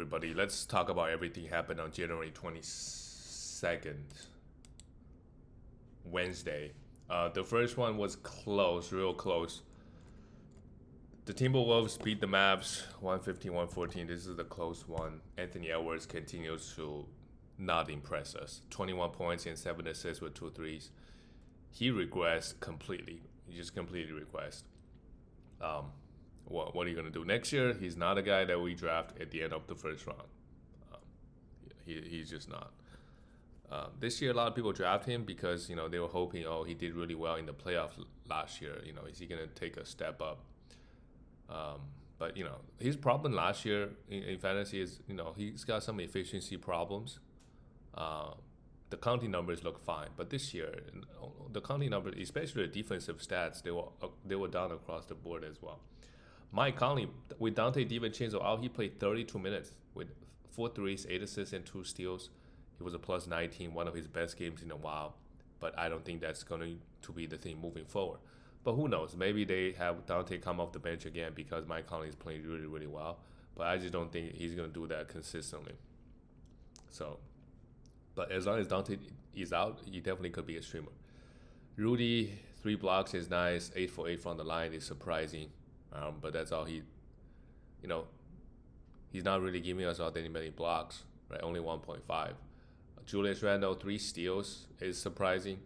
everybody. Let's talk about everything happened on January 22nd, Wednesday. The first one was close, real close. The Timberwolves beat the Mavs 115-114. This is the close one. Anthony Edwards continues to not impress us. 21 points and 7 assists with 2 threes. He regressed completely. He just completely regressed. What are you going to do next year? He's not a guy that we draft at the end of the first round. He's just not. This year, a lot of people draft him because they were hoping, he did really well in the playoffs last year. Is he going to take a step up? But his problem last year in fantasy is he's got some efficiency problems. The counting numbers look fine, but this year the counting numbers, especially the defensive stats, they were down across the board as well. Mike Conley, with Dante DiVincenzo out, he played 32 minutes with 4 threes, 8 assists, and 2 steals. He was a plus 19, one of his best games in a while. But I don't think that's going to be the thing moving forward. But who knows? Maybe they have Dante come off the bench again because Mike Conley is playing really, really well. But I just don't think he's going to do that consistently. But as long as Dante is out, he definitely could be a streamer. Rudy, 3 blocks is nice. 8 for 8 from the line is surprising. But that's all he's not really giving us all that many blocks, right? Only 1.5. Julius Randle, 3 steals is surprising.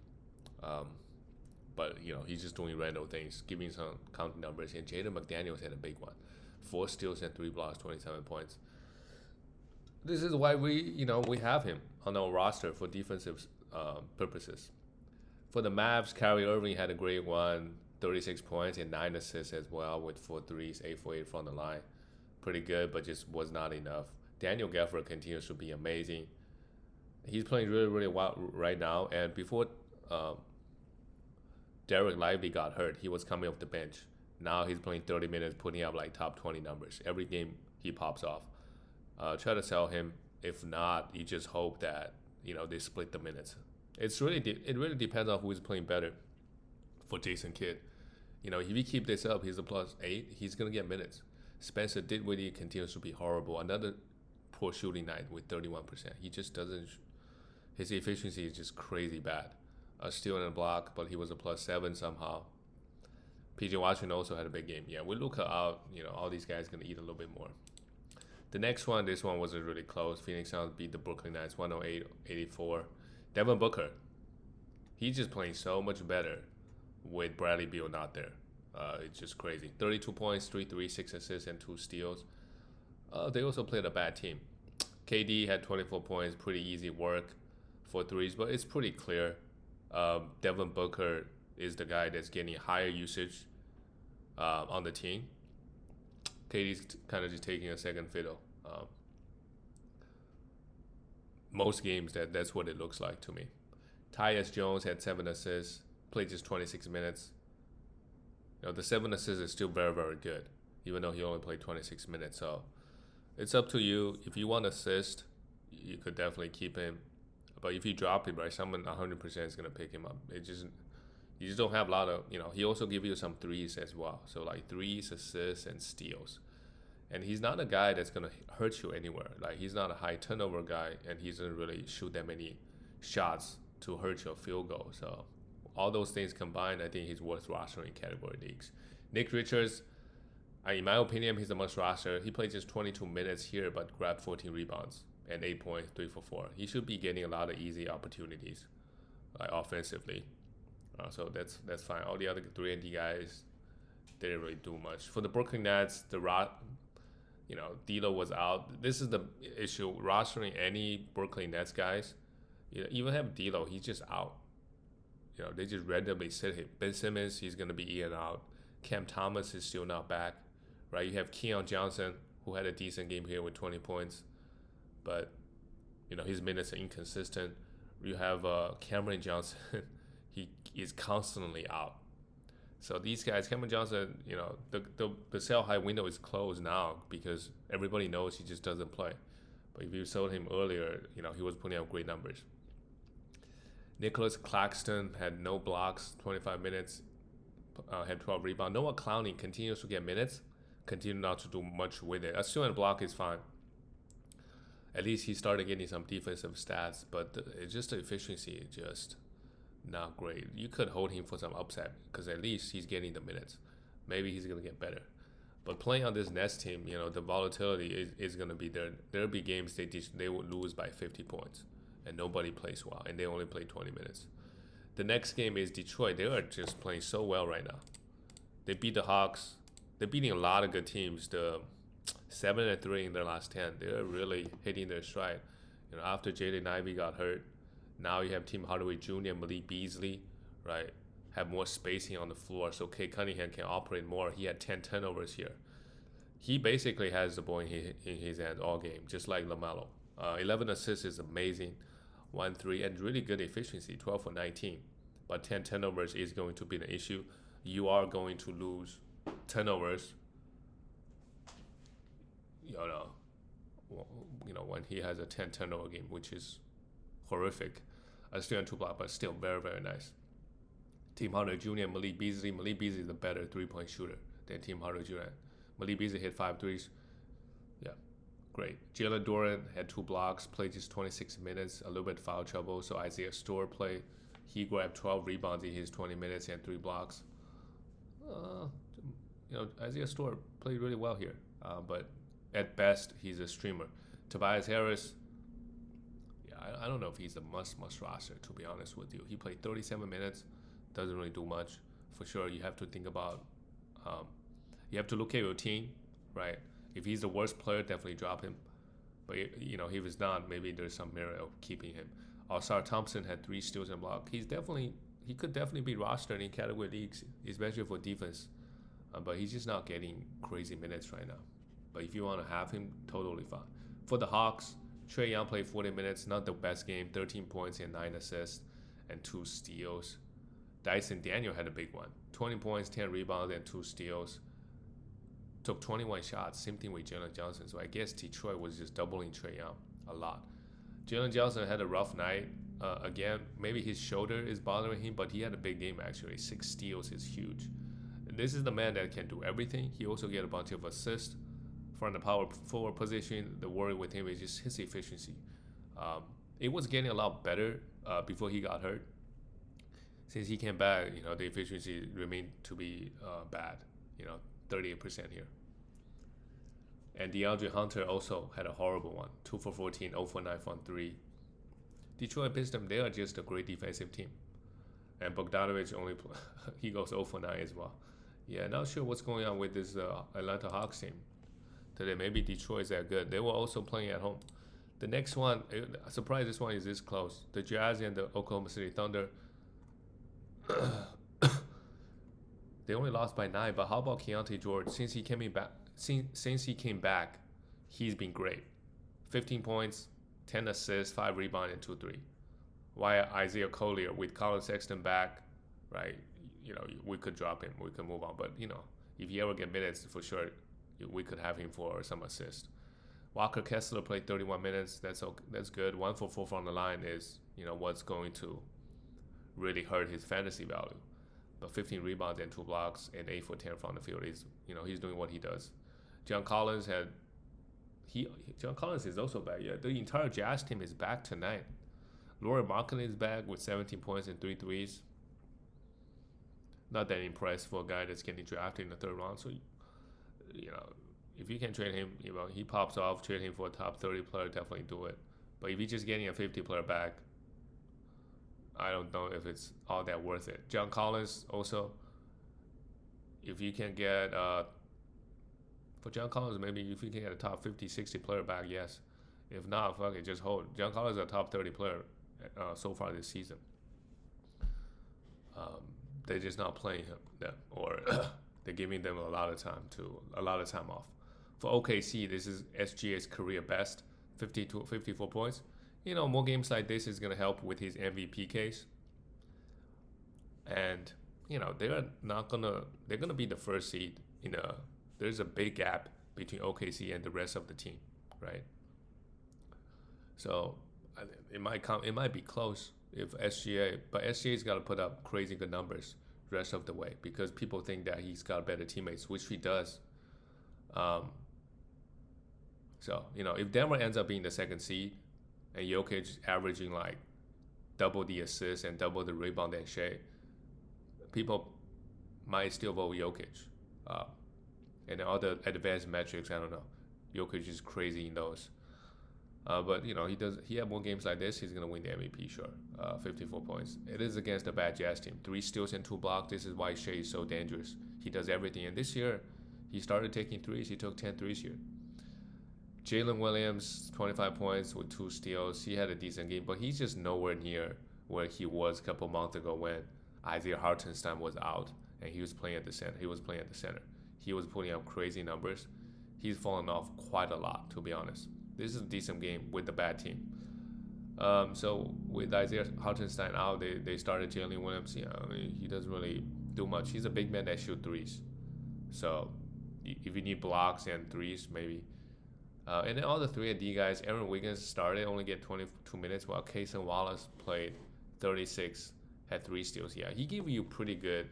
But he's just doing Randle things, giving some counting numbers. And Jaden McDaniels had a big one. 4 steals and 3 blocks, 27 points. This is why we have him on our roster for defensive purposes. For the Mavs, Kyrie Irving had a great one, 36 points and 9 assists as well with 4 threes, 8 for 8 from the line. Pretty good, but just was not enough. Daniel Gafford continues to be amazing. He's playing really, really well right now. And before Derek Lively got hurt, he was coming off the bench. Now he's playing 30 minutes, putting up like top 20 numbers. Every game he pops off. Try to sell him. If not, you just hope that they split the minutes. It really depends on who is playing better. For Jason Kidd, if he keep this up, he's a plus 8. He's gonna get minutes. Spencer Dinwiddie continues to be horrible. Another poor shooting night with 31%. He just doesn't. His efficiency is just crazy bad. Steal and a block, but he was a plus 7 somehow. PJ Washington also had a big game. Yeah, we look out. All these guys gonna eat a little bit more. The next one, this one wasn't really close. Phoenix Suns beat the Brooklyn Nets 108-84. Devin Booker, he's just playing so much better with Bradley Beal not there. It's just crazy. 32 points, 3 threes, 6 assists, and 2 steals. They also played a bad team. KD had 24 points, pretty easy work for threes, but it's pretty clear. Devin Booker is the guy that's getting higher usage on the team. KD's kind of just taking a second fiddle. Most games, that's what it looks like to me. Tyus Jones had 7 assists, played just 26 minutes. The 7 assists is still very, very good, even though he only played 26 minutes. So it's up to you. If you want assist, you could definitely keep him. But if you drop him, right, someone 100% is going to pick him up. You just don't have a lot of, he also give you some threes as well. So like threes, assists, and steals. And he's not a guy that's going to hurt you anywhere. Like he's not a high turnover guy, and he doesn't really shoot that many shots to hurt your field goal. So all those things combined, I think he's worth rostering category leagues. Nick Richards, in my opinion, he's a must roster. He played just 22 minutes here, but grabbed 14 rebounds and 8 points, 3 for 4. He should be getting a lot of easy opportunities offensively. So that's fine. All the other 3-and-D guys didn't really do much. For the Brooklyn Nets, D'Lo was out. This is the issue. Rostering any Brooklyn Nets guys, even have D'Lo, he's just out. They just randomly sit him. Ben Simmons, he's going to be in and out. Cam Thomas is still not back, right? You have Keon Johnson, who had a decent game here with 20 points, but his minutes are inconsistent. You have Cameron Johnson, he is constantly out. So these guys, Cameron Johnson, the sell high window is closed now because everybody knows he just doesn't play. But if you sold him earlier, he was putting up great numbers. Nicholas Claxton had no blocks, 25 minutes, had 12 rebounds. Noah Clowney continues to get minutes, continue not to do much with it. A steal and block is fine. At least he started getting some defensive stats, but it's just the efficiency is just not great. You could hold him for some upside because at least he's getting the minutes. Maybe he's gonna get better. But playing on this Nets team, the volatility is gonna be there. There'll be games they would lose by 50 points, and nobody plays well, and they only play 20 minutes. The next game is Detroit. They are just playing so well right now. They beat the Hawks. They're beating a lot of good teams. The 7-3 in their last 10. They're really hitting their stride. After Jaden Ivey got hurt, now you have Tim Hardaway Jr., Malik Beasley, right? Have more spacing on the floor, so Kate Cunningham can operate more. He had 10 turnovers here. He basically has the ball in his hand all game, just like LaMelo. 11 assists is amazing. 1-3 and really good efficiency, 12 for 19. But 10 turnovers is going to be an issue. You are going to lose turnovers. When he has a 10 turnover game, which is horrific. Still on 2 blocks, but still very, very nice. Tim Hardaway Jr. and Malik Beasley. Malik Beasley is a better 3-point shooter than Tim Hardaway Jr. Malik Beasley hit 5 threes. Yeah, great. Jalen Duren had 2 blocks, played just 26 minutes, a little bit foul trouble. So Isaiah Stewart played. He grabbed 12 rebounds in his 20 minutes and 3 blocks. Isaiah Stewart played really well here. But at best, he's a streamer. Tobias Harris, I don't know if he's a must roster, to be honest with you. He played 37 minutes, doesn't really do much. For sure, you have to think about, you have to look at your team, right? If he's the worst player, definitely drop him. But, if he's not, maybe there's some merit of keeping him. All-Star Thompson had 3 steals and block. He could definitely be rostered in category leagues, especially for defense. But he's just not getting crazy minutes right now. But if you want to have him, totally fine. For the Hawks, Trae Young played 40 minutes, not the best game, 13 points and 9 assists and 2 steals. Dyson Daniel had a big one, 20 points, 10 rebounds and 2 steals. Took 21 shots, same thing with Jalen Johnson. So I guess Detroit was just doubling Trae Young a lot. Jalen Johnson had a rough night. Again, maybe his shoulder is bothering him, but he had a big game actually. 6 steals is huge. This is the man that can do everything. He also get a bunch of assists from the power forward position. The worry with him is just his efficiency. It was getting a lot better before he got hurt. Since he came back, the efficiency remained to be bad. 38% here. And DeAndre Hunter also had a horrible one. 2 for 14, 0 for 9 from 3. Detroit Pistons, they are just a great defensive team. And Bogdanovich he goes 0 for 9 as well. Yeah, not sure what's going on with this Atlanta Hawks team today. Maybe Detroit is that good. They were also playing at home. The next one, surprised this one is this close. The Jazz and the Oklahoma City Thunder. They only lost by 9, but how about Keontae George? Since he came back, he's been great. 15 points, 10 assists, 5 rebounds, and 2 3. Why Isaiah Collier with Colin Sexton back, right? We could drop him, we could move on. But if he ever get minutes, for sure, we could have him for some assist. Walker Kessler played 31 minutes. That's good. 1 for 4 from the line is what's going to really hurt his fantasy value. But 15 rebounds and 2 blocks and 8 for 10 from the field is he's doing what he does. John Collins is also back. Yeah, the entire Jazz team is back tonight. Lauri Markkanen is back with 17 points and 3 threes. Not that impressed for a guy that's getting drafted in the 3rd round. So, if you can trade him, he pops off, trade him for a top 30 player, definitely do it. But if you're just getting a 50 player back, I don't know if it's all that worth it. John Collins also, if you can get, for John Collins, maybe if you can get a top 50, 60 player back, yes. If not, fuck it, just hold. John Collins is a top 30 player so far this season. They're just not playing him, or they're giving them a lot of time off. For OKC, this is SGA's career best, 54 points. More games like this is gonna help with his MVP case. And they're gonna be the first seed. There's a big gap between OKC and the rest of the team, right? So it might be close if SGA's got to put up crazy good numbers the rest of the way because people think that he's got better teammates, which he does. So, if Denver ends up being the second seed and Jokic averaging like double the assists and double the rebound than Shea, people might still vote Jokic. Uh, and all the advanced metrics, I don't know. Jokic is crazy in those. But he had more games like this, he's gonna win the MVP, sure. 54 points. It is against a bad Jazz team. 3 steals and 2 blocks. This is why Shea is so dangerous. He does everything. And this year, he started taking threes. He took 10 threes here. Jalen Williams, 25 points with 2 steals. He had a decent game, but he's just nowhere near where he was a couple months ago when Isaiah Hartenstein was out and he was playing at the center. He was putting up crazy numbers. He's fallen off quite a lot, to be honest. This is a decent game with the bad team. So with Isaiah Hartenstein out, they started Jalen Williams. He doesn't really do much. He's a big man that shoots threes. So if you need blocks and threes, maybe. And then all the 3-and-D guys, Aaron Wiggins started, only get 22 minutes, while Cason Wallace played 36, had 3 steals. Yeah, he gave you pretty good,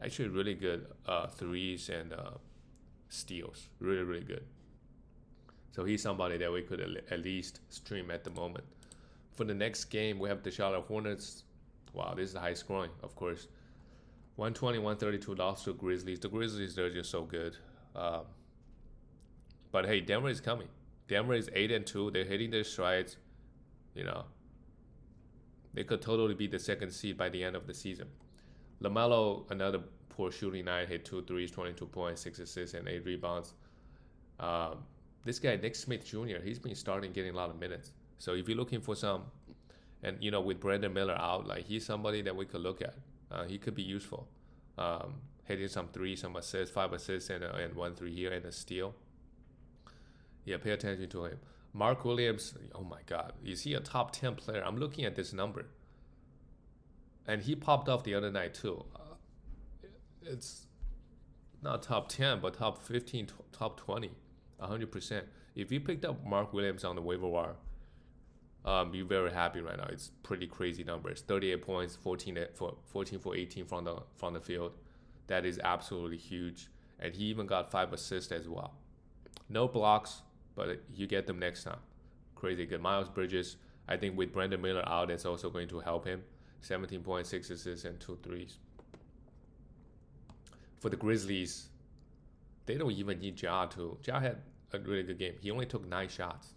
actually really good threes and steals. Really, really good. So he's somebody that we could at least stream at the moment. For the next game, we have the Charlotte Hornets. Wow, this is high scoring, of course. 120-132 lost to Grizzlies. The Grizzlies, they're just so good. But hey, Denver is coming. Denver is 8-2. They're hitting their strides. They could totally be the second seed by the end of the season. LaMelo, another poor shooting night, hit 2 threes, 22 points, 6 assists, and 8 rebounds. This guy, Nick Smith Jr., he's been starting getting a lot of minutes. So if you're looking for some, and with Brandon Miller out, like he's somebody that we could look at. He could be useful. Hitting some threes, some assists, 5 assists, and 1 3 here, and a steal. Yeah, pay attention to him. Mark Williams, oh my God, is he a top 10 player? I'm looking at this number. And he popped off the other night too. It's not top 10, but top 15, top 20, 100%. If you picked up Mark Williams on the waiver wire, you're very happy right now. It's pretty crazy numbers. 38 points, 14 for 18 from the field. That is absolutely huge. And he even got 5 assists as well. No blocks, but you get them next time. Crazy good. Miles Bridges, I think with Brandon Miller out, it's also going to help him. 17.6 assists and 2 threes. For the Grizzlies, they don't even need Ja to. Ja had a really good game. He only took 9 shots.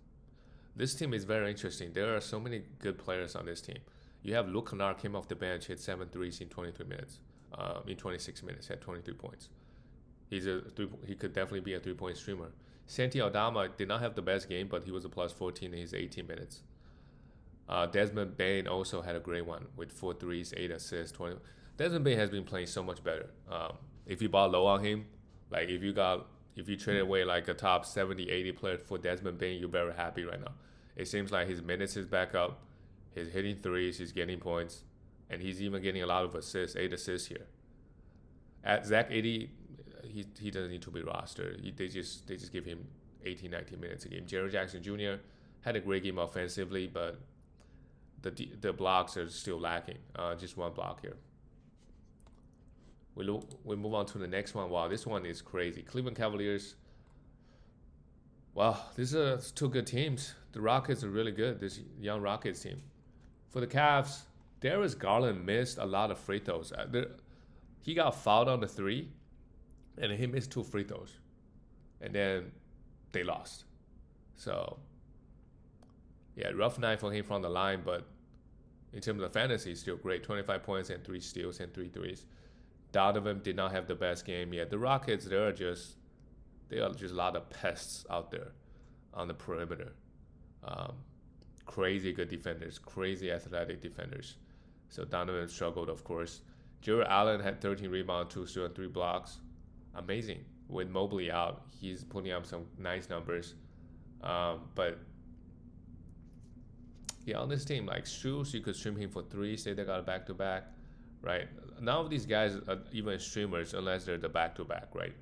This team is very interesting. There are so many good players on this team. You have Luke Kennard came off the bench, hit 7 threes in 23 minutes. In 26 minutes, had 23 points. He could definitely be a 3-point streamer. Santi Aldama did not have the best game, but he was a plus 14 in his 18 minutes. Desmond Bane also had a great one with 4 threes, 8 assists, 20. Desmond Bane has been playing so much better. If you bought low on him, like if you traded away like a top 70, 80 player for Desmond Bane, you're very happy right now. It seems like his minutes is back up. He's hitting threes, he's getting points, and he's even getting a lot of assists, 8 assists here. At Zach Edey, he doesn't need to be rostered. They just give him 18, 19 minutes a game. Jerry Jackson Jr. had a great game offensively, but the blocks are still lacking. Just 1 block here. We move on to the next one. Wow, this one is crazy. Cleveland Cavaliers. Wow, these are 2 good teams. The Rockets are really good, this young Rockets team. For the Cavs, Darius Garland missed a lot of free throws. He got fouled on the 3, and he missed 2 free throws. And then they lost. So, yeah, rough night for him from the line, but in terms of fantasy, still great. 25 points and 3 steals and 3 threes. Donovan did not have the best game yet. The Rockets, they are just a lot of pests out there on the perimeter. Crazy good defenders, crazy athletic defenders. So Donovan struggled, of course. Jared Allen had 13 rebounds, 2 steals, and 3 blocks. Amazing. With Mobley out, he's putting up some nice numbers. But yeah, on this team, like Strus, you could stream him for 3. Say they got a back-to-back, right? None of these guys are even streamers unless they're the back-to-back, right?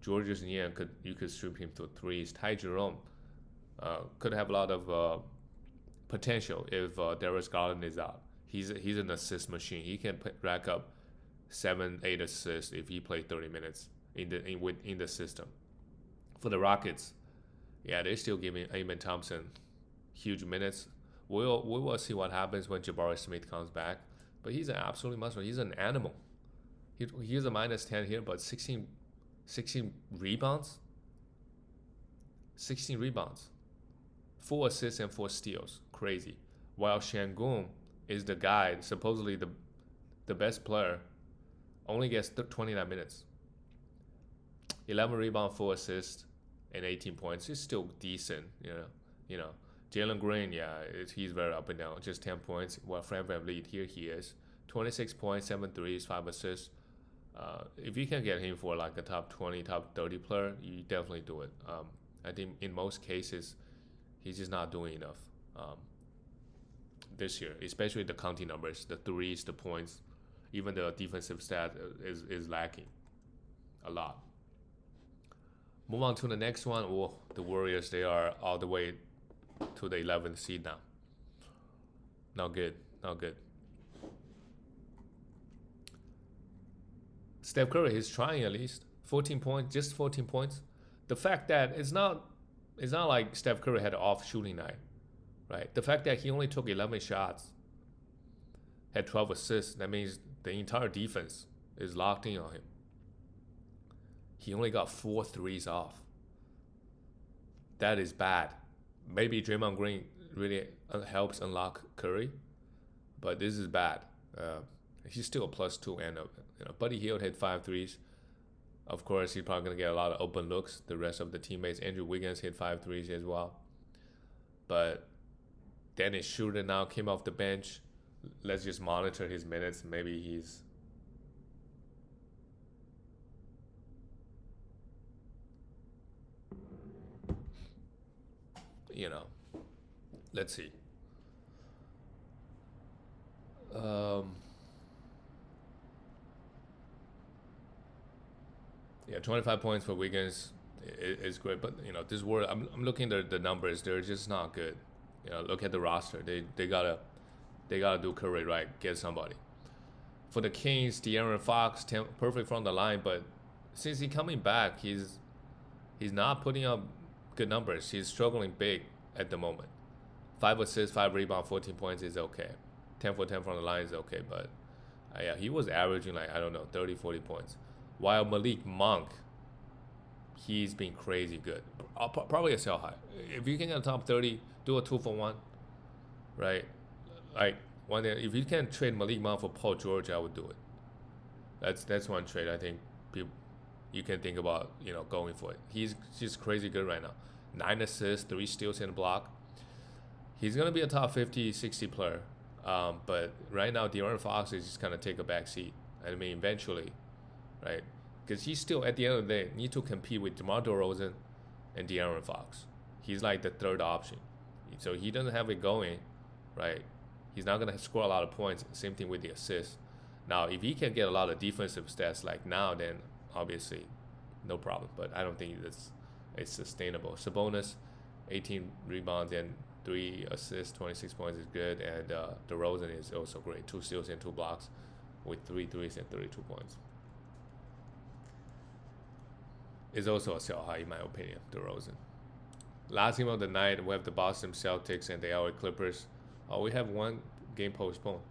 Georges Niang, you could stream him for 3s. Ty Jerome could have a lot of potential if Darius Garland is out. He's an assist machine. He can rack up 7, 8 assists if he played 30 minutes in the system. For the Rockets, Yeah, they're still giving Amen Thompson huge minutes. We will see what happens when Jabari Smith comes back. But he's an absolute monster. He's an animal. He's a -10 here, but 16 rebounds. 16 rebounds. 4 assists and 4 steals. Crazy. While Şengün is the guy, supposedly the best player, only gets 29 minutes. 11 rebounds, 4 assists, and 18 points. He's still decent, You know, Jalen Green, yeah, he's very up and down. Just 10 points. While Fran VanVleet, here he is, 26 points, 7 threes, 5 assists. If you can get him for like a top 20, top 30 player, you definitely do it. I think in most cases, he's just not doing enough this year, especially the counting numbers, the threes, the points, even the defensive stat is lacking a lot. Move on to the next one. Oh, the Warriors, they are all the way to the 11th seed now. Not good. Steph Curry is trying at least 14 points, just 14 points. The fact that it's not like Steph Curry had an off shooting night, right? The fact that he only took 11 shots, had 12 assists, that means the entire defense is locked in on him. He only got 4 threes off. That is bad. Maybe Draymond Green really helps unlock Curry, but this is bad. He's still a +2, and Buddy Hield had 5 threes. Of course, he's probably going to get a lot of open looks. The rest of the teammates, Andrew Wiggins hit 5 threes as well. But Dennis Schroeder now came off the bench. Let's just monitor his minutes. Maybe he's... let's see. Yeah, 25 points for Wiggins is great, but this word I'm looking at the numbers. They're just not good. Look at the roster. They gotta do Curry right. Get somebody. For the Kings, De'Aaron Fox, perfect from the line, but since he's coming back, he's not putting up good numbers. He's struggling big at the moment. 5 assists, 5 rebounds, 14 points is okay. 10 for 10 from the line is okay, but yeah, he was averaging 30, 40 points. While Malik Monk, he's been crazy good. Probably a sell high. If you can get a top 30, do a 2-for-1, right? Like if you can trade Malik Monk for Paul George, I would do it. That's one trade I think you can think about going for it. He's just crazy good right now. 9 assists, 3 steals and a block. He's gonna be a top 50, 60 player. But right now, De'Aaron Fox is just gonna take a back seat. I mean, eventually, right? Because he's still, at the end of the day, need to compete with DeMar DeRozan and De'Aaron Fox. He's like the third option. So he doesn't have it going, right? He's not going to score a lot of points. Same thing with the assists. Now, if he can get a lot of defensive stats like now, then obviously no problem. But I don't think it's sustainable. Sabonis, 18 rebounds and 3 assists, 26 points is good. And DeRozan is also great. 2 steals and 2 blocks with 3 threes and 32 points. Is also a sell high in my opinion, DeRozan. Last game of the night, we have the Boston Celtics and the LA Clippers. We have one game postponed.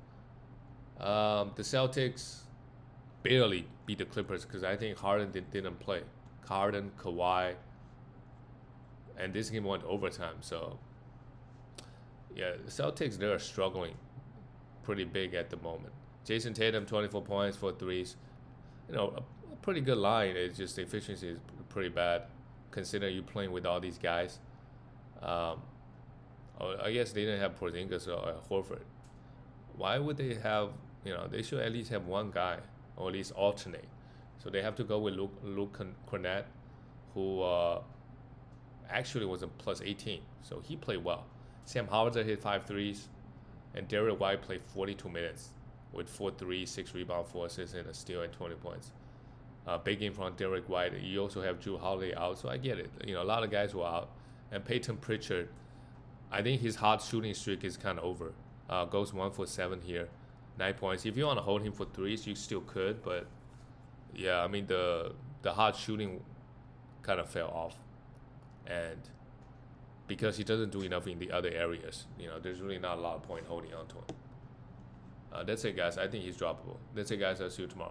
The Celtics barely beat the Clippers because I think Harden didn't play. Harden, Kawhi, and this game went overtime. So, yeah, the Celtics, they're struggling pretty big at the moment. Jason Tatum, 24 points, 4 threes. A pretty good line. It's just the efficiency is pretty bad considering you playing with all these guys. I guess they didn't have Porzingis or Horford. Why would they have, they should at least have one guy or at least alternate. So they have to go with Luke Cornett, who actually was a plus 18. So he played well. Sam Howard hit 5 threes, and Derrick White played 42 minutes with 4 threes, 6 rebounds, 4 assists, and a steal and 20 points. Big game from Derrick White. You also have Drew Holiday out, so I get it. A lot of guys were out. And Peyton Pritchard, I think his hot shooting streak is kind of over. Goes 1 for 7 here, 9 points. If you want to hold him for threes, you still could, but yeah, I mean the hot shooting kind of fell off, and because he doesn't do enough in the other areas. There's really not a lot of point holding on to him. That's it, guys. I think he's droppable. That's it, guys. I'll see you tomorrow.